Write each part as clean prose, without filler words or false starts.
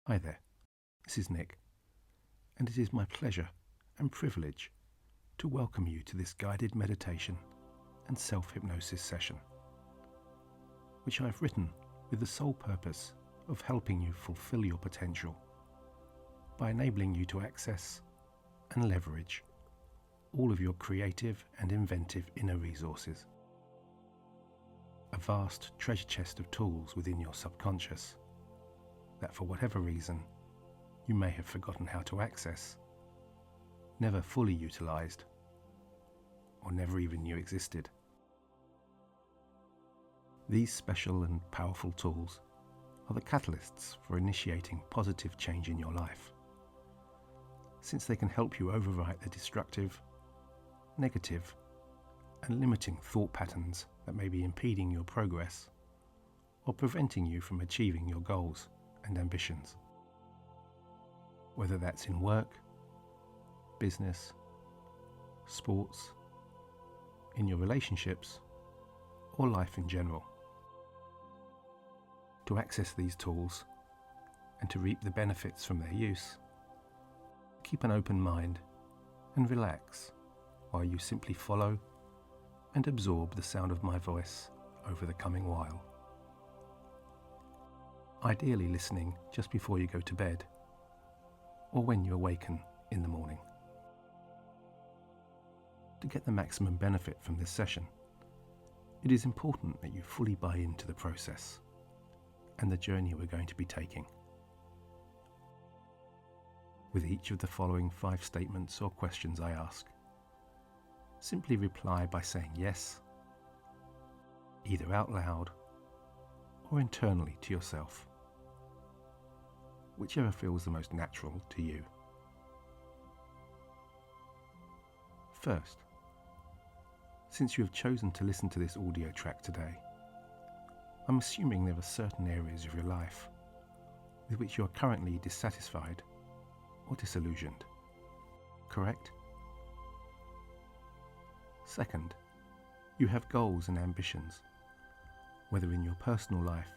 Hi there, this is Nick, and it is my pleasure and privilege to welcome you to this guided meditation and self-hypnosis session, which I've written with the sole purpose of helping you fulfill your potential by enabling you to access and leverage all of your creative and inventive inner resources, a vast treasure chest of tools within your subconscious that for whatever reason you may have forgotten how to access, never fully utilized, or never even knew existed. These special and powerful tools are the catalysts for initiating positive change in your life, since they can help you overwrite the destructive, negative, and limiting thought patterns that may be impeding your progress or preventing you from achieving your goals and ambitions. Whether that's in work, business, sports, in your relationships, or life in general. To access these tools and to reap the benefits from their use, keep an open mind and relax while you simply follow and absorb the sound of my voice over the coming while. Ideally listening just before you go to bed or when you awaken in the morning. To get the maximum benefit from this session, it is important that you fully buy into the process and the journey we're going to be taking. With each of the following 5 statements or questions I ask, simply reply by saying yes, either out loud or internally to yourself, whichever feels the most natural to you. First, since you have chosen to listen to this audio track today, I'm assuming there are certain areas of your life with which you are currently dissatisfied or disillusioned, correct? Second, you have goals and ambitions, whether in your personal life,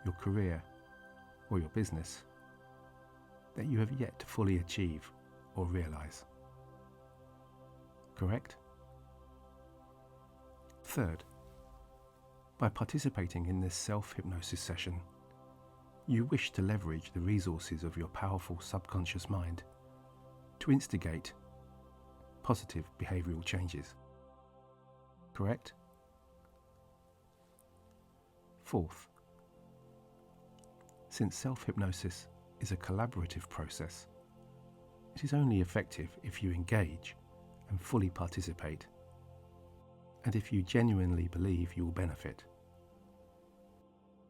your career, or your business, that you have yet to fully achieve or realize, correct? Third, by participating in this self-hypnosis session, you wish to leverage the resources of your powerful subconscious mind to instigate positive behavioral changes, correct? Fourth, since self-hypnosis is a collaborative process, it is only effective if you engage and fully participate, and if you genuinely believe you will benefit.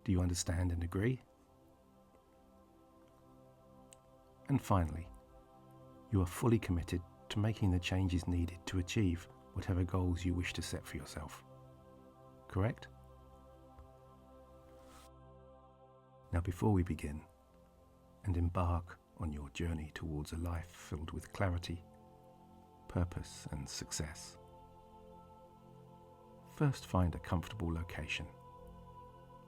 Do you understand and agree? And finally, you are fully committed to making the changes needed to achieve whatever goals you wish to set for yourself, correct? Now, before we begin and embark on your journey towards a life filled with clarity, purpose, and success, first find a comfortable location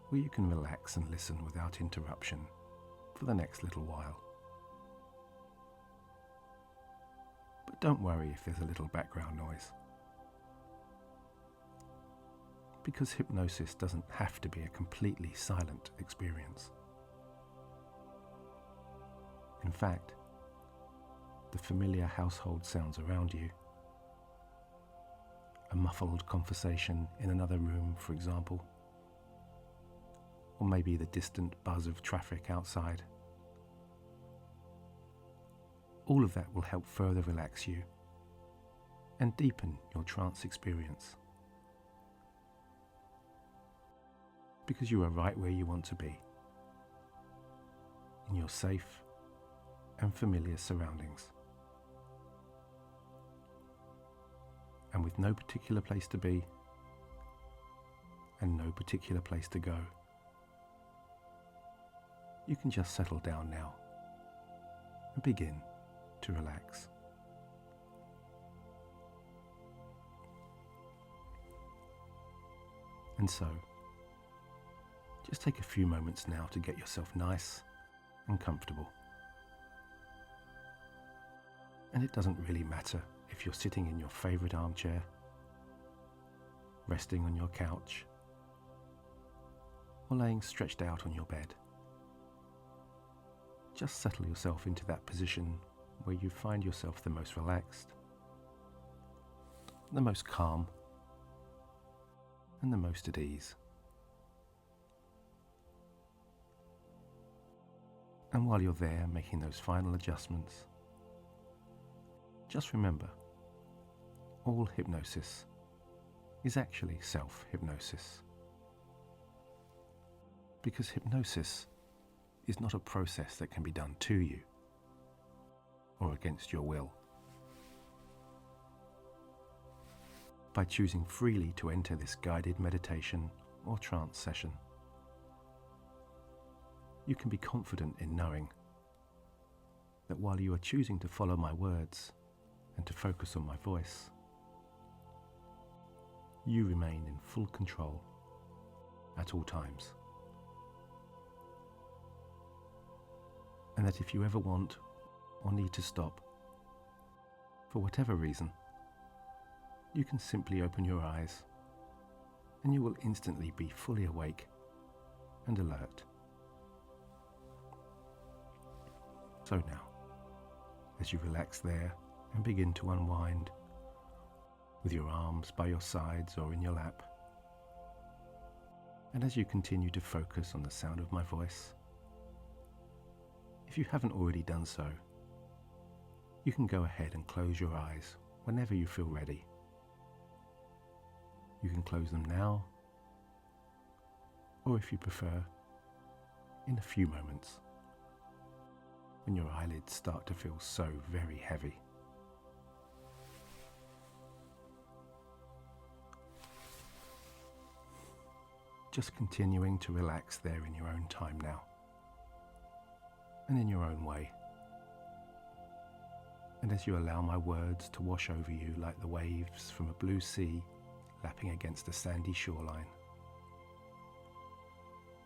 where you can relax and listen without interruption for the next little while. But don't worry if there's a little background noise, because hypnosis doesn't have to be a completely silent experience. In fact, the familiar household sounds around you, a muffled conversation in another room, for example, or maybe the distant buzz of traffic outside, all of that will help further relax you and deepen your trance experience, because you are right where you want to be, in your safe and familiar surroundings, and with no particular place to be and no particular place to go. You can just settle down now and begin to relax. And so, just take a few moments now to get yourself nice and comfortable. And it doesn't really matter if you're sitting in your favourite armchair, resting on your couch, or laying stretched out on your bed. Just settle yourself into that position where you find yourself the most relaxed, the most calm, and the most at ease. And while you're there making those final adjustments, just remember, all hypnosis is actually self-hypnosis. Because hypnosis is not a process that can be done to you or against your will. By choosing freely to enter this guided meditation or trance session, you can be confident in knowing that while you are choosing to follow my words and to focus on my voice, you remain in full control at all times. And that if you ever want or need to stop, for whatever reason, you can simply open your eyes and you will instantly be fully awake and alert. So now, as you relax there and begin to unwind with your arms by your sides or in your lap, and as you continue to focus on the sound of my voice, if you haven't already done so, you can go ahead and close your eyes whenever you feel ready. You can close them now, or if you prefer, in a few moments, when your eyelids start to feel so very heavy. Just continuing to relax there in your own time now, and in your own way. And as you allow my words to wash over you like the waves from a blue sea lapping against a sandy shoreline,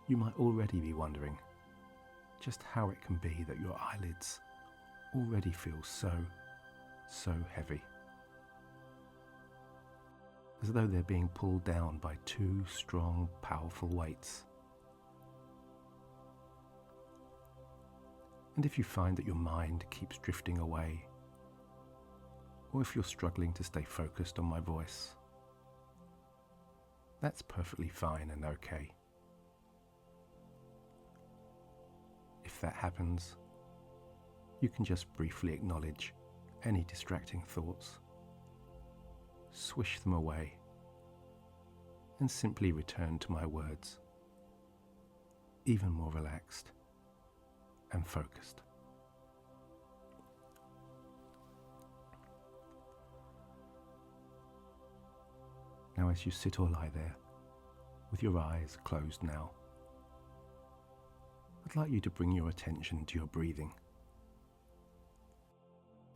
you might already be wondering just how it can be that your eyelids already feel so heavy, as though they're being pulled down by two strong, powerful weights. And if you find that your mind keeps drifting away, or if you're struggling to stay focused on my voice, that's perfectly fine and okay. If that happens, you can just briefly acknowledge any distracting thoughts, swish them away, and simply return to my words, even more relaxed and focused. Now, as you sit or lie there, with your eyes closed now, I'd like you to bring your attention to your breathing,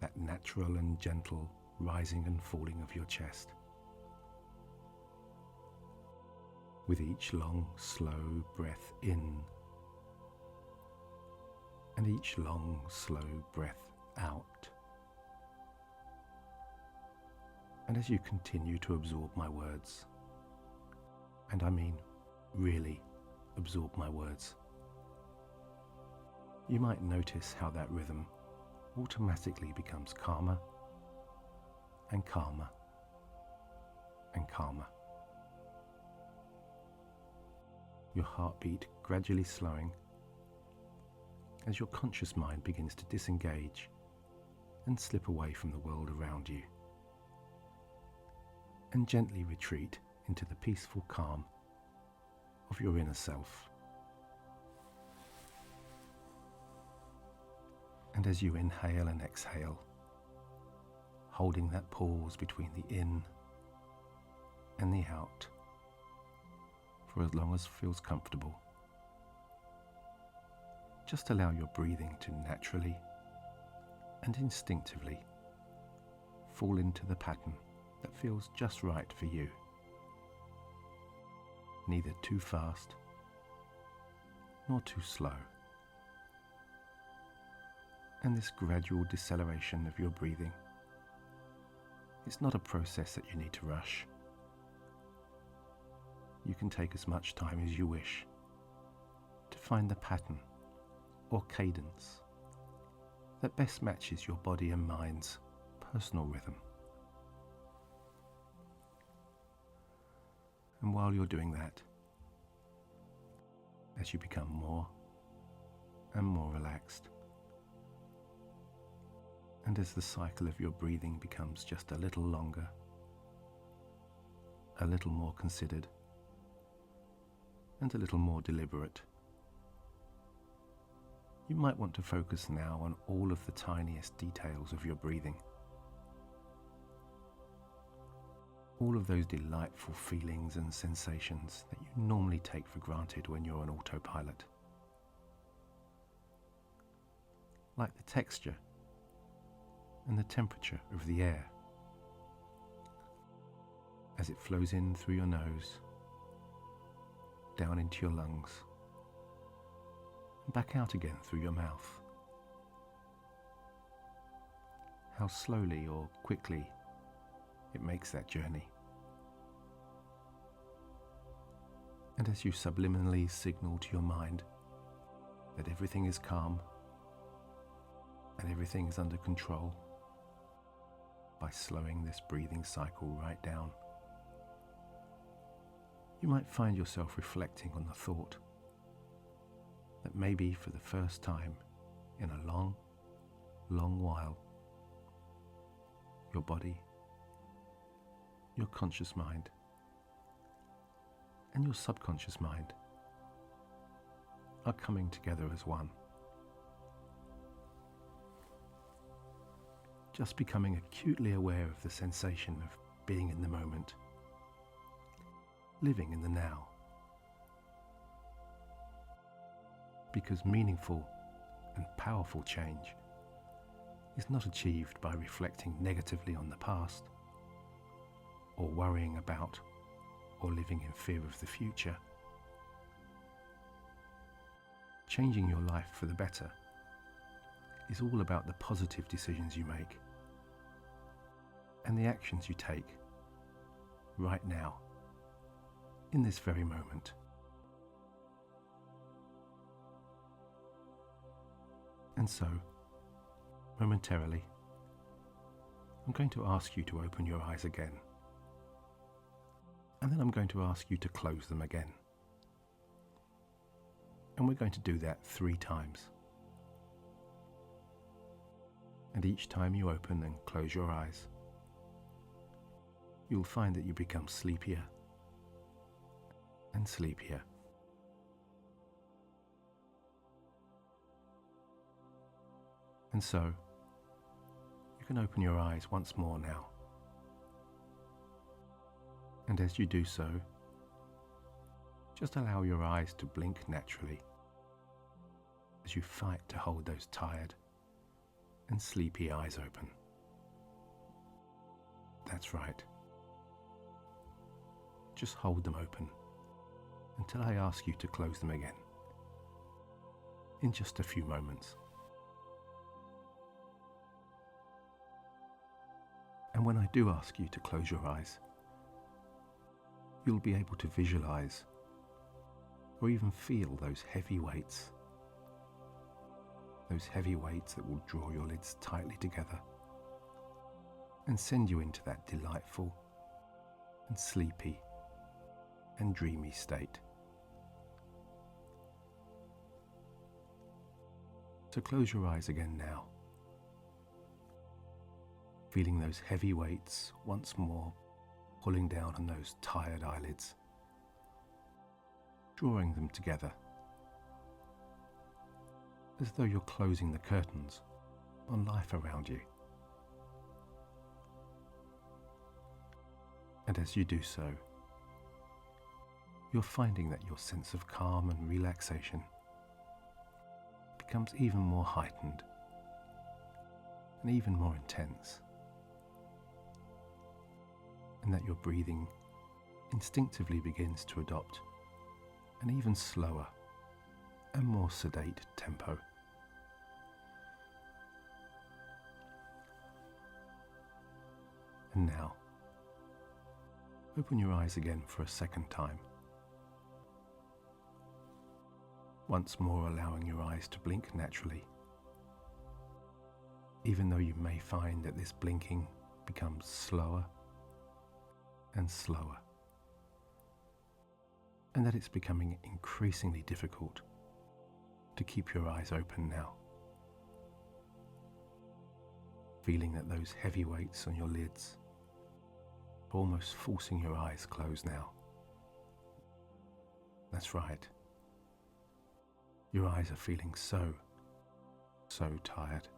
that natural and gentle rising and falling of your chest. With each long, slow breath in, and each long, slow breath out. And as you continue to absorb my words, and I mean really absorb my words, you might notice how that rhythm automatically becomes calmer and calmer and calmer. Your heartbeat gradually slowing as your conscious mind begins to disengage and slip away from the world around you, and gently retreat into the peaceful calm of your inner self. And as you inhale and exhale, holding that pause between the in and the out for as long as feels comfortable, just allow your breathing to naturally and instinctively fall into the pattern that feels just right for you. Neither too fast nor too slow. and this gradual deceleration of your breathing. It's not a process that you need to rush. You can take as much time as you wish to find the pattern or cadence that best matches your body and mind's personal rhythm. And while you're doing that, as you become more and more relaxed, and as the cycle of your breathing becomes just a little longer, a little more considered, and a little more deliberate, you might want to focus now on all of the tiniest details of your breathing. All of those delightful feelings and sensations that you normally take for granted when you're on autopilot. Like the texture and the temperature of the air as it flows in through your nose, down into your lungs, and back out again through your mouth. How slowly or quickly it makes that journey. And as you subliminally signal to your mind that everything is calm and everything is under control by slowing this breathing cycle right down, you might find yourself reflecting on the thought that maybe for the first time in a long, long while, your body, your conscious mind, and your subconscious mind are coming together as one. Just becoming acutely aware of the sensation of being in the moment, living in the now. Because meaningful and powerful change is not achieved by reflecting negatively on the past, or worrying about or living in fear of the future. Changing your life for the better is all about the positive decisions you make and the actions you take right now, in this very moment. And so, momentarily, I'm going to ask you to open your eyes again. And then I'm going to ask you to close them again. And we're going to do that 3 times. And each time you open and close your eyes, you'll find that you become sleepier and sleepier. And so, you can open your eyes once more now. And as you do so, just allow your eyes to blink naturally as you fight to hold those tired and sleepy eyes open. That's right. Just hold them open until I ask you to close them again in just a few moments. And when I do ask you to close your eyes, you'll be able to visualize or even feel those heavy weights that will draw your lids tightly together and send you into that delightful and sleepy and dreamy state. So close your eyes again now, feeling those heavy weights once more pulling down on those tired eyelids, drawing them together, as though you're closing the curtains on life around you. And as you do so, you're finding that your sense of calm and relaxation becomes even more heightened and even more intense, and that your breathing instinctively begins to adopt an even slower and more sedate tempo. And now, open your eyes again for a second time. Once more allowing your eyes to blink naturally, even though you may find that this blinking becomes slower and slower, and that it's becoming increasingly difficult to keep your eyes open now. Feeling that those heavy weights on your lids are almost forcing your eyes closed now. That's right. Your eyes are feeling so tired.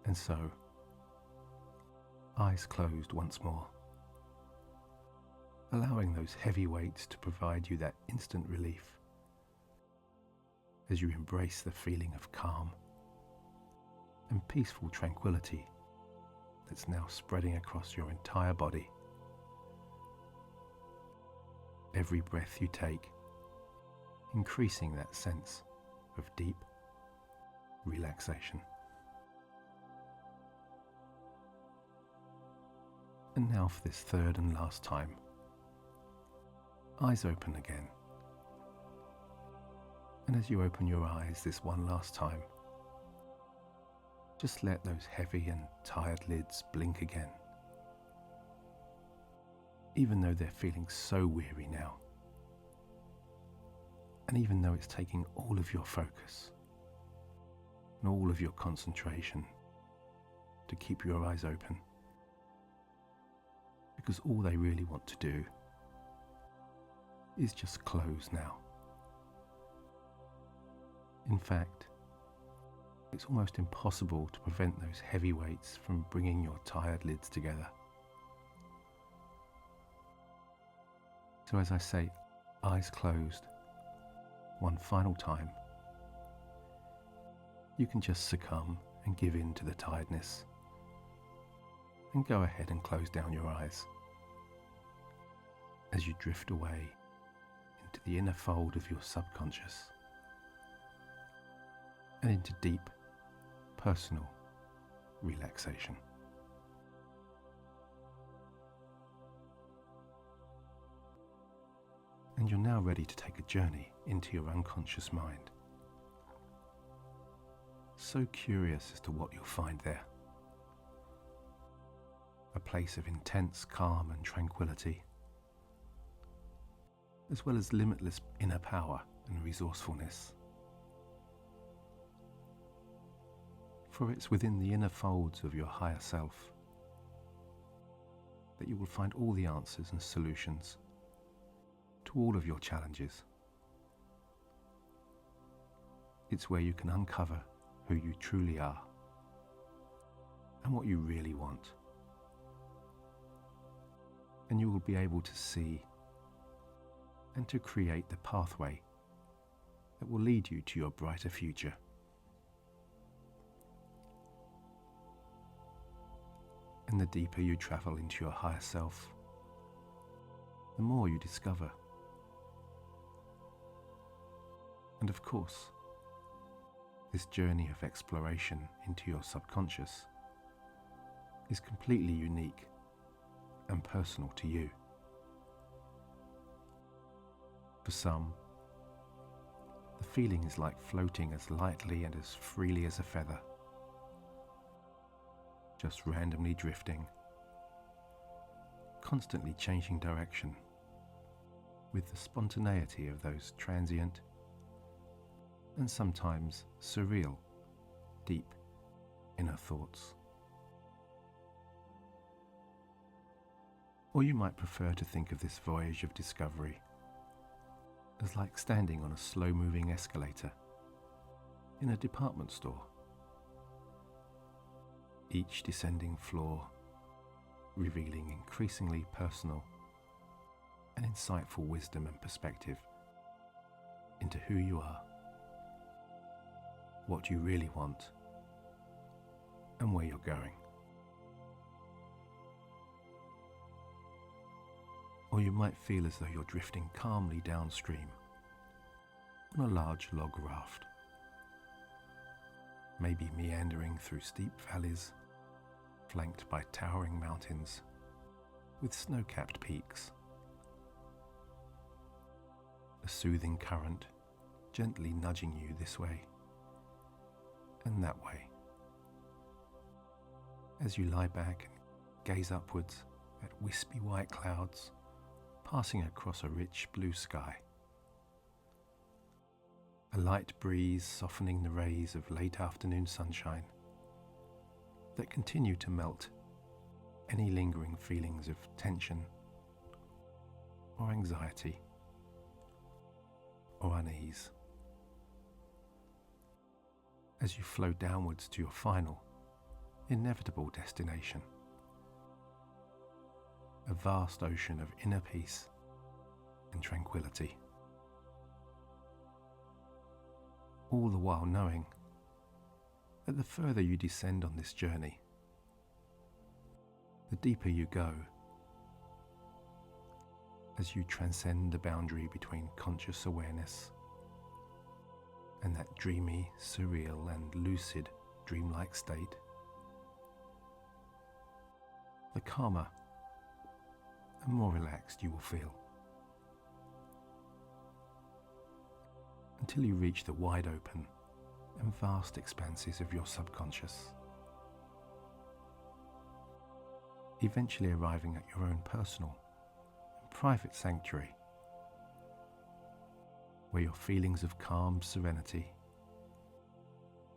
And so, eyes closed once more, allowing those heavy weights to provide you that instant relief as you embrace the feeling of calm and peaceful tranquility that's now spreading across your entire body. Every breath you take, increasing that sense of deep relaxation. And now for this third and last time, eyes open again. And as you open your eyes this one last time, just let those heavy and tired lids blink again. Even though they're feeling so weary now, and even though it's taking all of your focus and all of your concentration to keep your eyes open, because all they really want to do is just close now. In fact, it's almost impossible to prevent those heavy weights from bringing your tired lids together. So as I say, eyes closed, one final time, you can just succumb and give in to the tiredness and go ahead and close down your eyes as you drift away into the inner fold of your subconscious and into deep, personal relaxation. And you're now ready to take a journey into your unconscious mind. So curious as to what you'll find there. A place of intense calm and tranquility, as well as limitless inner power and resourcefulness. For it's within the inner folds of your higher self that you will find all the answers and solutions to all of your challenges. It's where you can uncover who you truly are and what you really want. And you will be able to see and to create the pathway that will lead you to your brighter future. And the deeper you travel into your higher self, the more you discover. And of course, this journey of exploration into your subconscious is completely unique and personal to you. For some, the feeling is like floating as lightly and as freely as a feather, just randomly drifting, constantly changing direction with the spontaneity of those transient and sometimes surreal, deep inner thoughts. Or you might prefer to think of this voyage of discovery as like standing on a slow-moving escalator in a department store. Each descending floor revealing increasingly personal and insightful wisdom and perspective into who you are, what you really want, and where you're going. Or you might feel as though you're drifting calmly downstream on a large log raft, maybe meandering through steep valleys, flanked by towering mountains with snow-capped peaks. A soothing current gently nudging you this way and that way as you lie back and gaze upwards at wispy white clouds passing across a rich blue sky. A light breeze softening the rays of late afternoon sunshine that continue to melt any lingering feelings of tension or anxiety or unease. As you flow downwards to your final, inevitable destination, a vast ocean of inner peace and tranquility. All the while knowing that the further you descend on this journey, the deeper you go as you transcend the boundary between conscious awareness and that dreamy, surreal and lucid dreamlike state. The calmer and more relaxed you will feel, until you reach the wide open and vast expanses of your subconscious, eventually arriving at your own personal and private sanctuary, where your feelings of calm serenity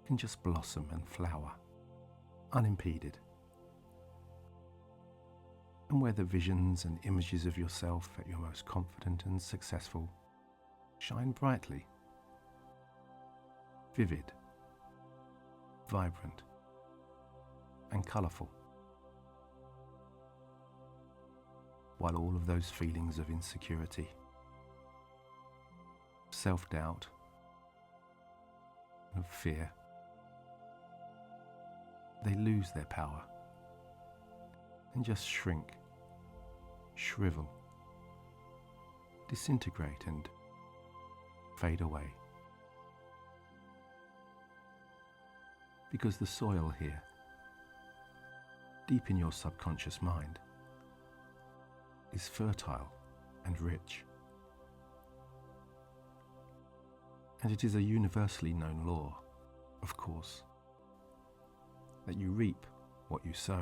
can just blossom and flower unimpeded, and where the visions and images of yourself at your most confident and successful shine brightly, vivid, vibrant, and colourful, while all of those feelings of insecurity, self-doubt, and of fear, they lose their power and just shrink, shrivel, disintegrate and fade away. Because the soil here, deep in your subconscious mind, is fertile and rich. And it is a universally known law, of course, that you reap what you sow.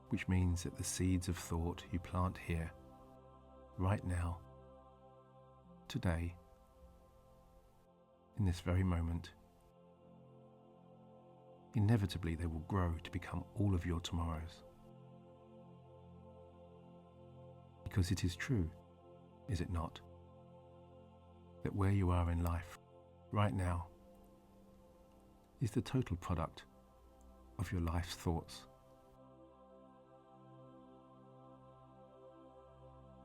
Which means that the seeds of thought you plant here, right now, today, in this very moment, inevitably they will grow to become all of your tomorrows. Because it is true, is it not, that where you are in life, right now, is the total product of your life's thoughts.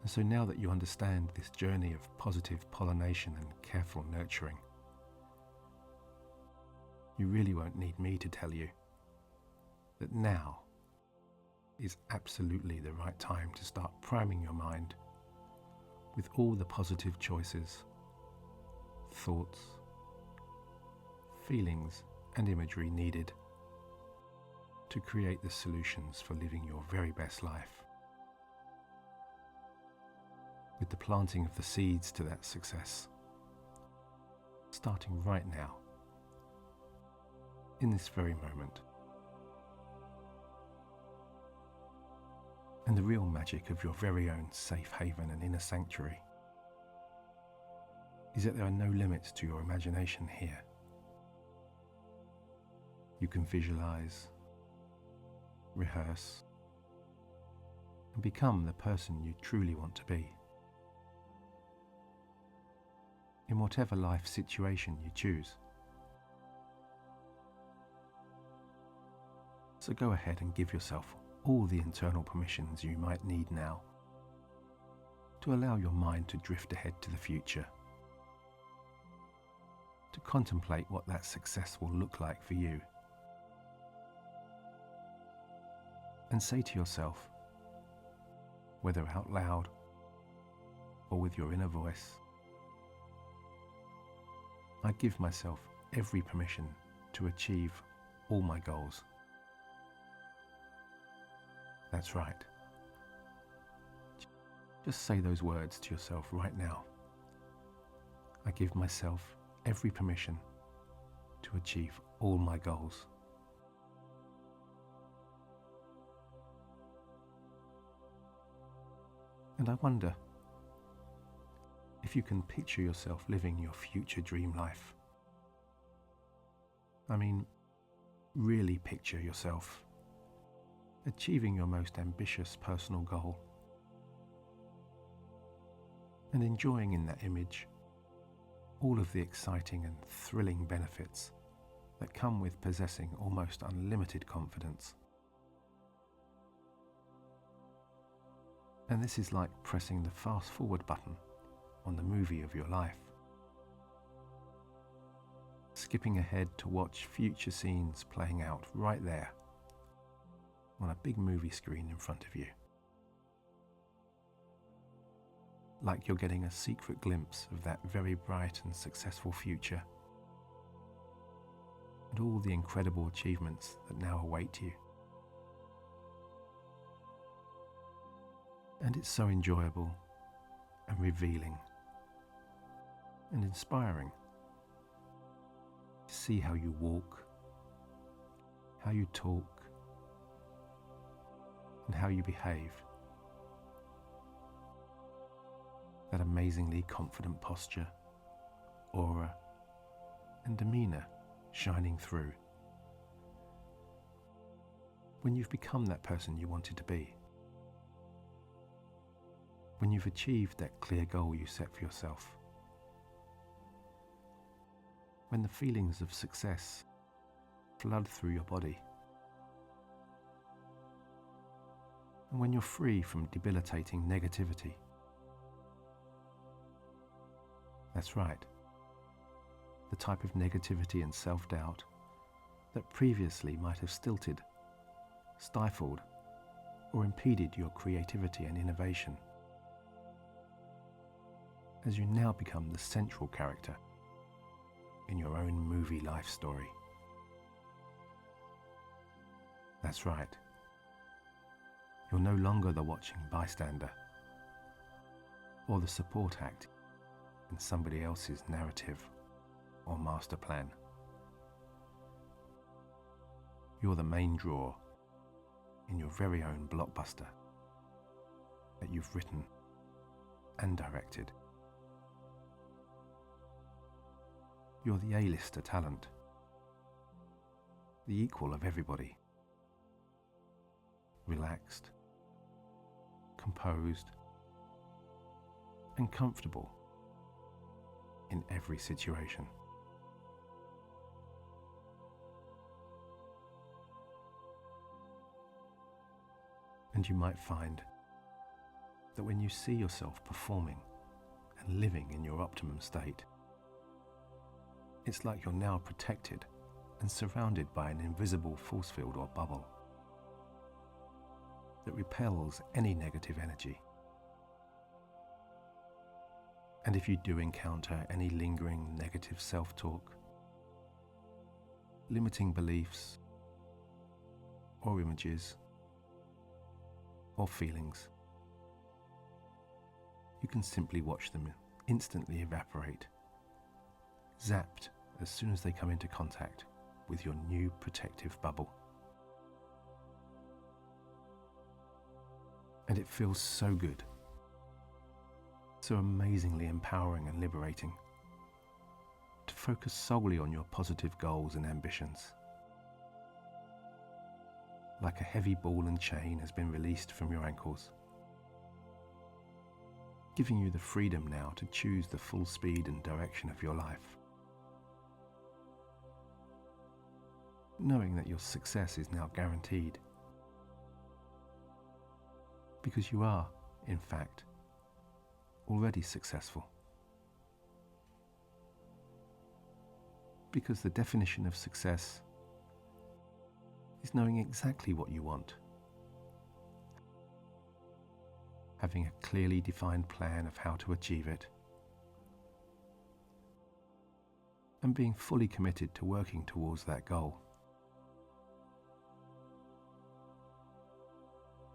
And so now that you understand this journey of positive pollination and careful nurturing, you really won't need me to tell you that now is absolutely the right time to start priming your mind with all the positive choices, thoughts, feelings, and imagery needed to create the solutions for living your very best life. With the planting of the seeds to that success, starting right now, in this very moment. And the real magic of your very own safe haven and inner sanctuary is that there are no limits to your imagination here. You can visualize, rehearse, and become the person you truly want to be. In whatever life situation you choose. So go ahead and give yourself all the internal permissions you might need now to allow your mind to drift ahead to the future, to contemplate what that success will look like for you. And say to yourself, whether out loud or with your inner voice, I give myself every permission to achieve all my goals. That's right. Just say those words to yourself right now. I give myself every permission to achieve all my goals. And I wonder if you can picture yourself living your future dream life. I mean, really picture yourself achieving your most ambitious personal goal and enjoying in that image all of the exciting and thrilling benefits that come with possessing almost unlimited confidence. And this is like pressing the fast forward button on the movie of your life. Skipping ahead to watch future scenes playing out right there on a big movie screen in front of you. Like you're getting a secret glimpse of that very bright and successful future and all the incredible achievements that now await you. And it's so enjoyable and revealing and inspiring to see how you walk, how you talk, and how you behave. That amazingly confident posture, aura, and demeanor shining through. When you've become that person you wanted to be. When you've achieved that clear goal you set for yourself. When the feelings of success flood through your body. And when you're free from debilitating negativity. That's right. The type of negativity and self-doubt that previously might have stilted, stifled, or impeded your creativity and innovation. As you now become the central character in your own movie life story. That's right. You're no longer the watching bystander or the support act in somebody else's narrative or master plan. You're the main draw in your very own blockbuster that you've written and directed. You're the A-lister talent, the equal of everybody. Relaxed, composed, and comfortable in every situation. And you might find that when you see yourself performing and living in your optimum state, it's like you're now protected and surrounded by an invisible force field or bubble that repels any negative energy. And if you do encounter any lingering negative self-talk, limiting beliefs, or images, or feelings, you can simply watch them instantly evaporate, zapped as soon as they come into contact with your new protective bubble. And it feels so good, so amazingly empowering and liberating to focus solely on your positive goals and ambitions. Like a heavy ball and chain has been released from your ankles, giving you the freedom now to choose the full speed and direction of your life. Knowing that your success is now guaranteed. Because you are, in fact, already successful. Because the definition of success is knowing exactly what you want, having a clearly defined plan of how to achieve it, and being fully committed to working towards that goal.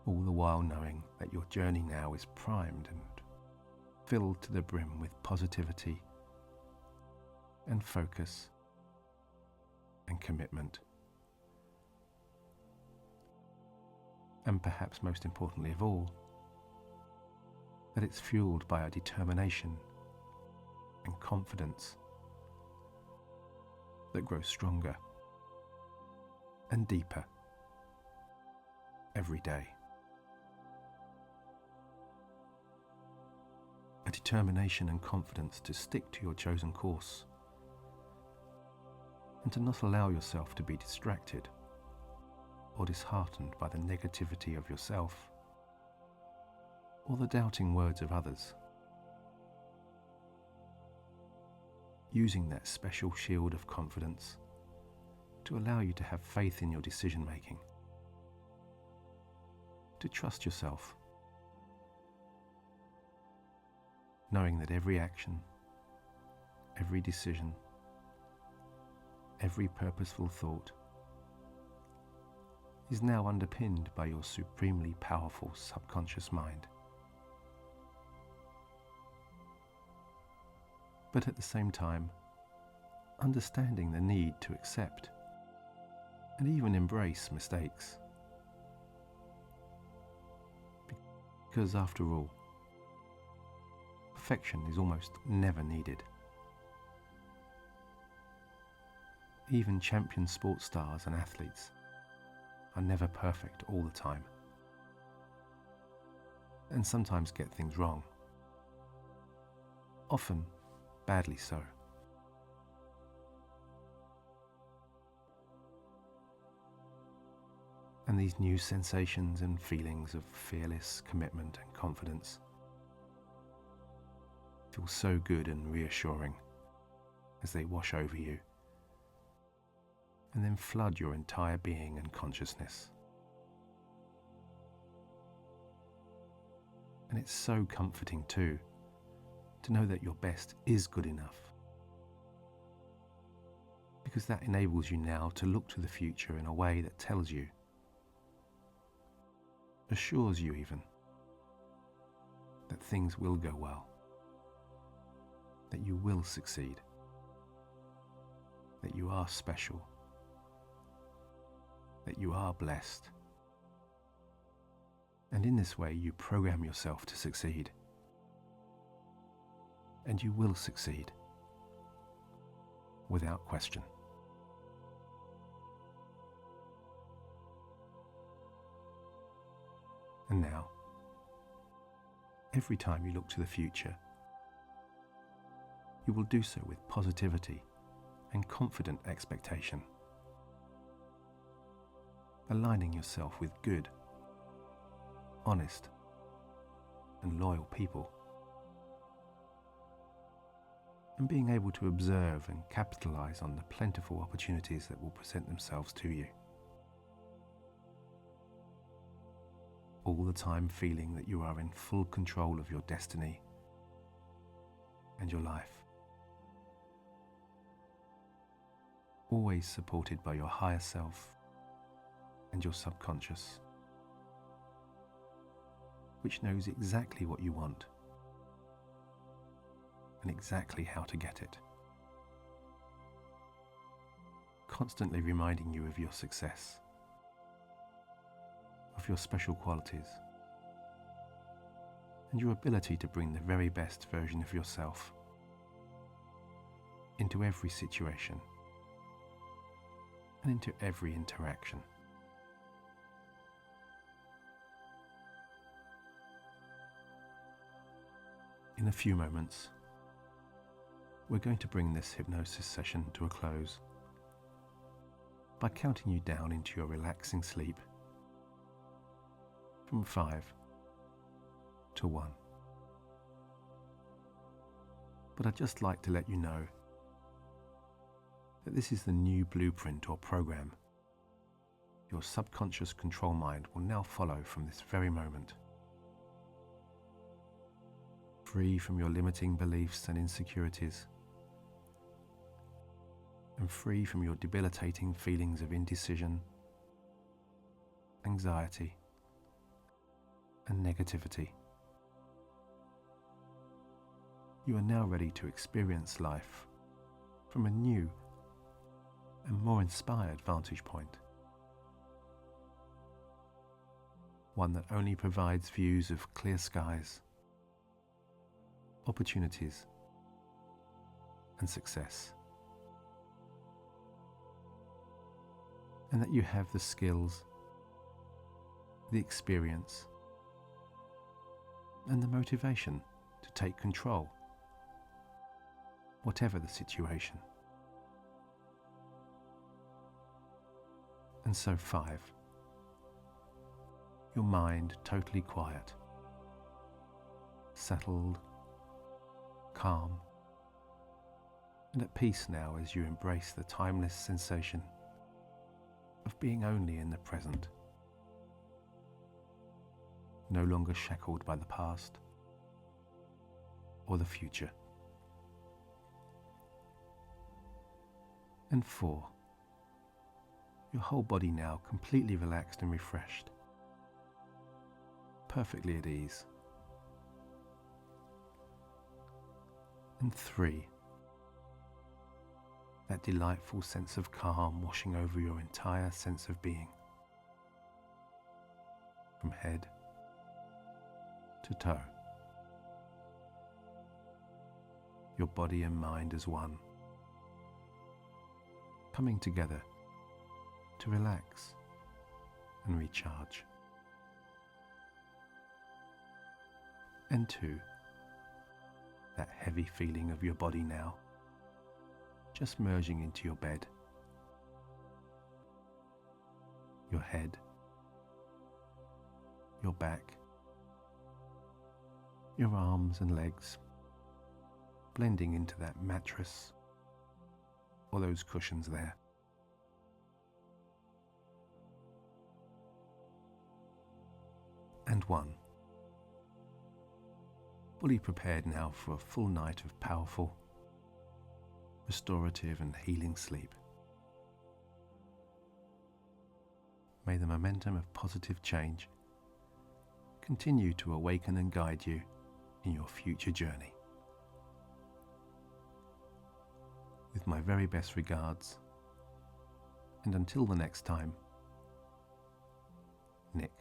All the while knowing that your journey now is primed and filled to the brim with positivity and focus and commitment. And perhaps most importantly of all, that it's fueled by a determination and confidence that grows stronger and deeper every day. A determination and confidence to stick to your chosen course and to not allow yourself to be distracted or disheartened by the negativity of yourself or the doubting words of others. Using that special shield of confidence to allow you to have faith in your decision making, to trust yourself, knowing that every action, every decision, every purposeful thought is now underpinned by your supremely powerful subconscious mind. But at the same time, understanding the need to accept and even embrace mistakes. Because after all, perfection is almost never needed. Even champion sports stars and athletes are never perfect all the time, and sometimes get things wrong, often badly so. And these new sensations and feelings of fearless commitment and confidence feel so good and reassuring as they wash over you and then flood your entire being and consciousness. And it's so comforting too to know that your best is good enough, because that enables you now to look to the future in a way that tells you, assures you even, that things will go well, that you will succeed, that you are special, that you are blessed. And in this way you program yourself to succeed. And you will succeed, without question. And now, every time you look to the future, you will do so with positivity and confident expectation, aligning yourself with good, honest, and loyal people, and being able to observe and capitalize on the plentiful opportunities that will present themselves to you. All the time feeling that you are in full control of your destiny and your life. Always supported by your higher self and your subconscious, which knows exactly what you want and exactly how to get it. Constantly reminding you of your success, of your special qualities, and your ability to bring the very best version of yourself into every situation and into every interaction. In a few moments, we're going to bring this hypnosis session to a close by counting you down into your relaxing sleep from 5 to 1. But I'd just like to let you know that this is the new blueprint or program your subconscious control mind will now follow from this very moment. Free from your limiting beliefs and insecurities, and free from your debilitating feelings of indecision, anxiety, and negativity. You are now ready to experience life from a new and more inspired vantage point. One that only provides views of clear skies, opportunities, and success. And that you have the skills, the experience, and the motivation to take control, whatever the situation. And so 5. Your mind totally quiet, settled, calm, and at peace now as you embrace the timeless sensation of being only in the present, no longer shackled by the past or the future. And 4. Your whole body now completely relaxed and refreshed, perfectly at ease. And 3. That delightful sense of calm washing over your entire sense of being, from head to toe. Your body and mind as one, coming together to relax and recharge. And 2, that heavy feeling of your body now, just merging into your bed, your head, your back, your arms and legs, blending into that mattress or those cushions there. And 1. Fully prepared now for a full night of powerful, restorative and healing sleep. May the momentum of positive change continue to awaken and guide you in your future journey. With my very best regards, and until the next time, Nick.